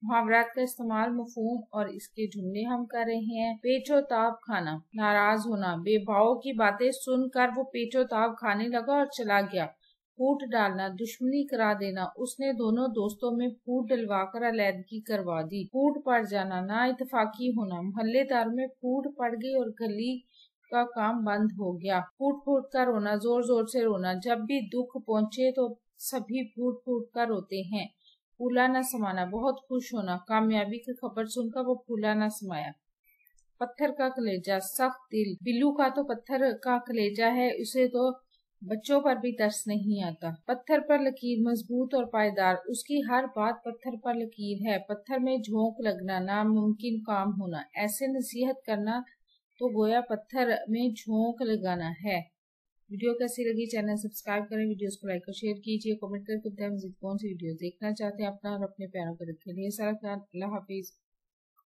मुहावरात का इस्तेमाल मफहूम और इसके जुमले हम कर रहे हैं। पेचो-ताब खाना, नाराज होना। बेभाव की बातें सुनकर वो पेचो-ताब खाने लगा और चला गया। फूट डालना, दुश्मनी करा देना। उसने दोनों दोस्तों में फूट डलवाकर अलहदगी करवा दी। फूट पड़ जाना, ना इत्तेफाकी होना। मोहल्लेदार में फूट पड़ गई और गली का काम बंद हो गया। फूट फूट कर रोना, जोर जोर से रोना। जब भी दुख पहुंचे तो सभी फूट फूट कर रोते हैं। फूला न समाना, बहुत खुश होना। कामयाबी की खबर सुनकर वो फूला न समाया। पत्थर का कलेजा, सख्त दिल। बिल्लू का तो पत्थर का कलेजा है, उसे तो बच्चों पर भी तरस नहीं आता। पत्थर पर लकीर, मजबूत और पायदार। उसकी हर बात पत्थर पर लकीर है। पत्थर में झोंक लगना, नामुमकिन काम होना। ऐसे नसीहत करना तो गोया पत्थर में झोंक लगाना है। वीडियो कैसी लगी, चैनल सब्सक्राइब करें, वीडियोस को लाइक और शेयर कीजिए, कमेंट करके बताएं मज़ीद कौन सी वीडियो देखना चाहते हैं। अपना और अपने प्यारों को रखें। सारा ख्याल। अल्लाह हाफिज।